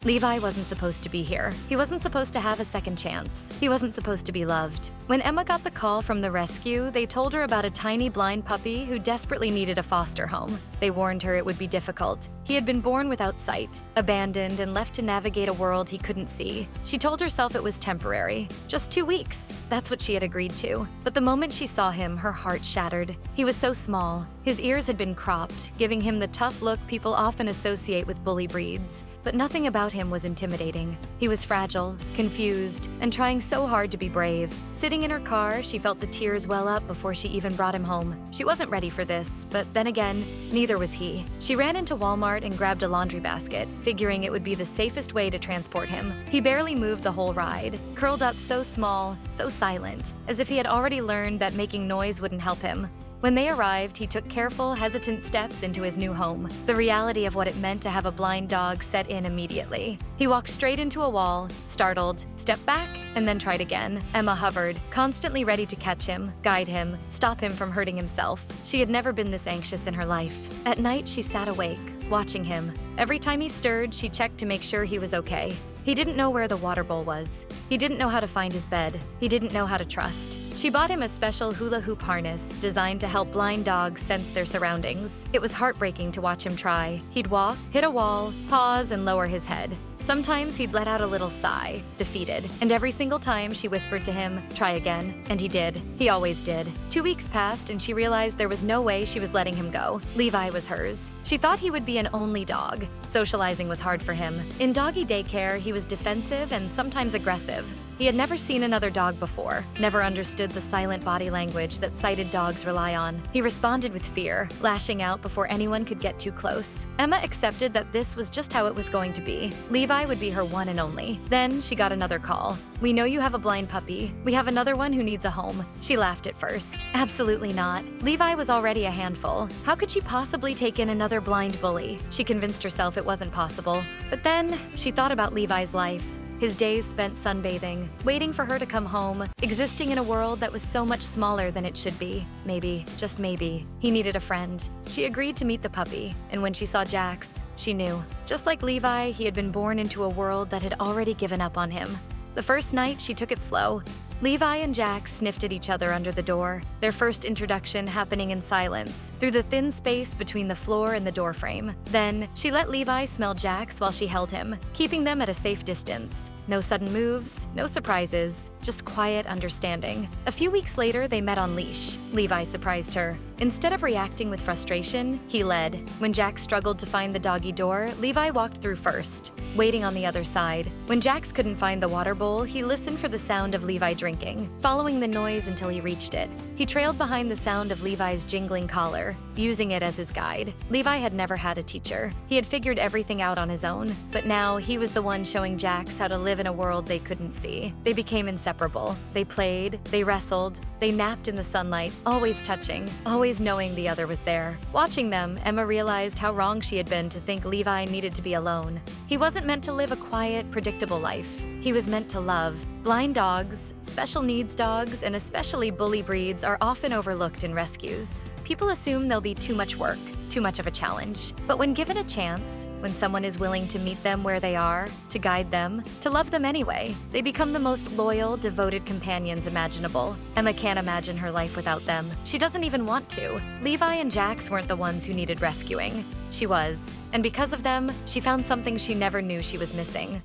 Levi wasn't supposed to be here. He wasn't supposed to have a second chance. He wasn't supposed to be loved. When Emma got the call from the rescue, they told her about a tiny blind puppy who desperately needed a foster home. They warned her it would be difficult. He had been born without sight, abandoned, and left to navigate a world he couldn't see. She told herself it was temporary. Just 2 weeks. That's what she had agreed to. But the moment she saw him, her heart shattered. He was so small. His ears had been cropped, giving him the tough look people often associate with bully breeds. But nothing about him was intimidating. He was fragile, confused, and trying so hard to be brave. Sitting in her car, she felt the tears well up before she even brought him home. She wasn't ready for this, but then again, neither was he. She ran into Walmart and grabbed a laundry basket, figuring it would be the safest way to transport him. He barely moved the whole ride, curled up so small, so silent, as if he had already learned that making noise wouldn't help him. When they arrived, he took careful, hesitant steps into his new home. The reality of what it meant to have a blind dog set in immediately. He walked straight into a wall, startled, stepped back, and then tried again. Emma hovered, constantly ready to catch him, guide him, stop him from hurting himself. She had never been this anxious in her life. At night, she sat awake, watching him. Every time he stirred, she checked to make sure he was okay. He didn't know where the water bowl was. He didn't know how to find his bed. He didn't know how to trust. She bought him a special hula hoop harness designed to help blind dogs sense their surroundings. It was heartbreaking to watch him try. He'd walk, hit a wall, pause, and lower his head. Sometimes he'd let out a little sigh, defeated. And every single time she whispered to him, "Try again." And he did. He always did. 2 weeks passed and she realized there was no way she was letting him go. Levi was hers. She thought he would be an only dog. Socializing was hard for him. In doggy daycare, he was defensive and sometimes aggressive. He had never seen another dog before, never understood the silent body language that sighted dogs rely on. He responded with fear, lashing out before anyone could get too close. Emma accepted that this was just how it was going to be. Levi would be her one and only. Then she got another call. "We know you have a blind puppy. We have another one who needs a home." She laughed at first. Absolutely not. Levi was already a handful. How could she possibly take in another blind bully? She convinced herself it wasn't possible. But then she thought about Levi's life. His days spent sunbathing, waiting for her to come home, existing in a world that was so much smaller than it should be. Maybe, just maybe, he needed a friend. She agreed to meet the puppy, and when she saw Jax, she knew. Just like Levi, he had been born into a world that had already given up on him. The first night, she took it slow. Levi and Jax sniffed at each other under the door, their first introduction happening in silence, through the thin space between the floor and the doorframe. Then, she let Levi smell Jax while she held him, keeping them at a safe distance. No sudden moves, no surprises, just quiet understanding. A few weeks later, they met on leash. Levi surprised her. Instead of reacting with frustration, he led. When Jax struggled to find the doggy door, Levi walked through first, waiting on the other side. When Jax couldn't find the water bowl, he listened for the sound of Levi drinking, following the noise until he reached it. He trailed behind the sound of Levi's jingling collar, using it as his guide. Levi had never had a teacher. He had figured everything out on his own, but now he was the one showing Jax how to live in a world they couldn't see. They became inseparable. They played, they wrestled, they napped in the sunlight, always touching, always knowing the other was there. Watching them, Emma realized how wrong she had been to think Levi needed to be alone. He wasn't meant to live a quiet, predictable life. He was meant to love. Blind dogs, special needs dogs, and especially bully breeds are often overlooked in rescues. People assume they'll be too much work, too much of a challenge. But when given a chance, when someone is willing to meet them where they are, to guide them, to love them anyway, they become the most loyal, devoted companions imaginable. Emma can't imagine her life without them. She doesn't even want to. Levi and Jax weren't the ones who needed rescuing. She was. And because of them, she found something she never knew she was missing.